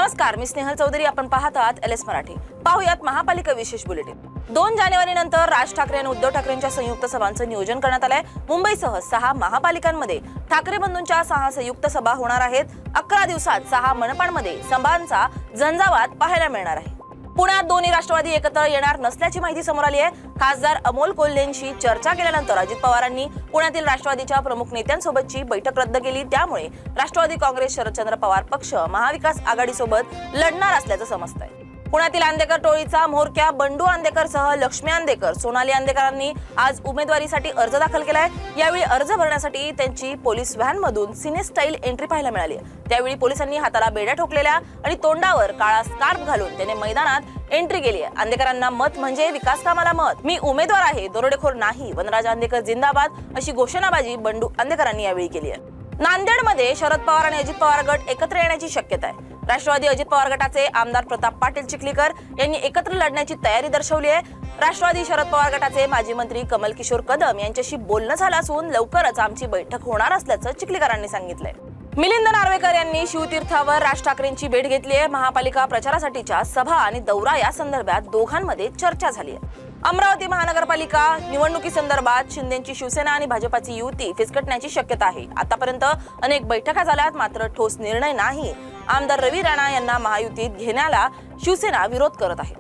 नमस्कार, मी स्नेहल चौधरी. आपण पाहत आहात LS मराठी. पाहुयात महापालिका विशेष बुलेटिन. 2 जानेवारी नंतर राज ठाकरे आणि उद्धव ठाकरेंच्या संयुक्त सभांचं नियोजन करण्यात आलंय. मुंबईसह 6 महापालिकांमध्ये ठाकरे बंधूंच्या 6 संयुक्त सभा होणार आहेत. 11 दिवसात 6 मनपांमध्ये सभांचा झंझावात पाहायला मिळणार आहे. पुण्यात दोन्ही राष्ट्रवादी एकत्र येणार नसल्याची माहिती समोर आली आहे. खासदार अमोल कोल्हेंशी चर्चा केल्यानंतर अजित पवारांनी पुण्यातील राष्ट्रवादीच्या प्रमुख नेत्यांसोबतची बैठक रद्द केली. त्यामुळे राष्ट्रवादी काँग्रेस शरदचंद्र पवार पक्ष महाविकास आघाडीसोबत लढणार असल्याचं समजतंय. पुण्यातील आंदेकर टोळीचा म्होरक्या बंडू आंदेकरसह लक्ष्मी आंदेकर, सोनाली आंदेकरांनी आज उमेदवारीसाठी अर्ज दाखल केलाय. यावेळी अर्ज भरण्यासाठी त्यांची पोलीस व्हॅनमधून सिने स्टाईल एंट्री पाहायला मिळाली. त्यावेळी पोलिसांनी हाताला बेड्या ठोकलेल्या आणि तोंडावर काळा स्कार्फ घालून त्याने मैदानात एंट्री केली आहे. आंदेकरांना मत म्हणजे विकास कामाला मत, मी उमेदवार आहे, दरोडेखोर नाही, वनराज आंदेकर जिंदाबाद अशी घोषणाबाजी बंडू आंदेकरांनी यावेळी केली आहे. नांदेडमध्ये शरद पवार आणि अजित पवार गट एकत्र येण्याची शक्यता आहे. राष्ट्रवादी अजित पवार गटाचे आमदार प्रताप पाटील चिखलीकर यांनी एकत्र लढण्याची तयारी दर्शवली आहे. राष्ट्रवादी शरद पवार गटाचे माजी मंत्री कमल किशोर कदम यांच्याशी बोलणं झालं असून लवकरच आमची बैठक होणार असल्याचं चिखलीकरांनी सांगितलंय. मिलिंद नार्वेकर यांनी शिवतीर्थावर राज ठाकरेंची भेट घेतली आहे. महापालिका प्रचारासाठीच्या सभा आणि दौरा या संदर्भात दोघांमध्ये चर्चा झाली आहे. अमरावती महानगरपालिका निवडणुकीसंदर्भात शिंदेची शिवसेना आणि भाजपाची युती फिसकटण्याची शक्यता आहे. आतापर्यंत अनेक बैठका झाल्यात, मात्र ठोस निर्णय नाही. आमदार रवी राणा यांना महायुतीत घेण्याला शिवसेना विरोध करत आहे.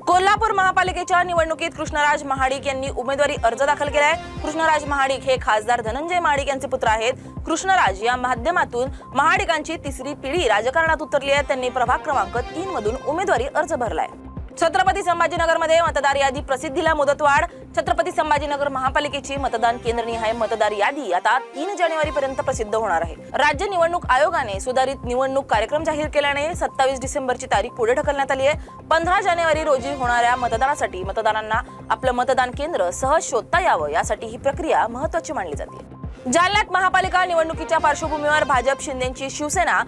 कोल्हापूर महापालिकेच्या निवडणुकीत कृष्णराज महाडिक यांनी उमेदवारी अर्ज दाखल केलाय. कृष्णराज महाडिक हे खासदार धनंजय महाडिक यांचे पुत्र आहेत. कृष्णराज या माध्यमातून महाडिकांची तिसरी पिढी राजकारणात उतरली आहे. त्यांनी प्रभाग क्रमांक 3 मधून उमेदवारी अर्ज भरलाय. छत्रपती संभाजीनगरमध्ये मतदार यादी प्रसिद्धीला मुदतवाढ. छत्रपती संभाजीनगर महापालिकेची मतदान केंद्रनिहाय मतदार यादी आता 3 जानेवारी पर्यंत प्रसिद्ध होणार आहे. राज्य निवडणूक आयोगाने सुधारित निवडणूक कार्यक्रम जाहीर केल्याने 27 डिसेंबरची तारीख पुढे ढकलण्यात आली आहे. 15 जानेवारी रोजी होणाऱ्या मतदानासाठी मतदारांना आपलं मतदान केंद्र सहज शोधता यावं यासाठी ही प्रक्रिया महत्त्वाची मानली जाते. जालन्यात महापालिका निवडणुकीच्या पार्श्वभूमीवर भाजप, शिंदेची शिवसेना,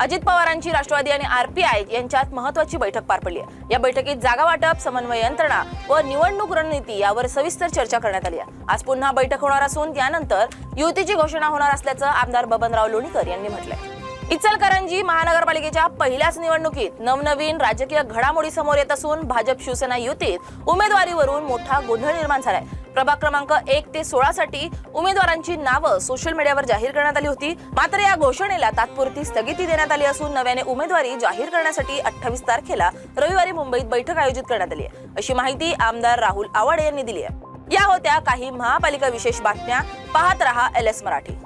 अजित पवारांची राष्ट्रवादी आणि RPI यांच्यात महत्त्वाची बैठक पार पडली आहे. या बैठकीत जागा वाटप, समन्वय यंत्रणा व निवडणूक रणनीती यावर सविस्तर चर्चा करण्यात आली आहे. आज पुन्हा बैठक होणार असून त्यानंतर युतीची घोषणा होणार असल्याचं आमदार बबनराव लोणीकर यांनी म्हटलंय. इचलकरंजी महानगरपालिकेच्या पहिल्याच निवडणुकीत नवनवीन राजकीय घडामोडी समोर येत असून भाजप शिवसेना युतीत उमेदवारीवरून मोठा गोंधळ निर्माण झालाय. प्रभाग क्रमांक 1 ते 16 साठी उमेदवारांची नावं सोशल मीडियावर जाहीर करण्यात आली होती. मात्र या घोषणेला तात्पुरती स्थगिती देण्यात आली असून नव्याने उमेदवारी जाहीर करण्यासाठी 28 तारखेला रविवारी मुंबईत बैठक आयोजित करण्यात आली आहे, अशी माहिती आमदार राहुल आवाडे यांनी दिली आहे. या होत्या काही महापालिका विशेष बातम्या. पाहत रहा LS मराठी.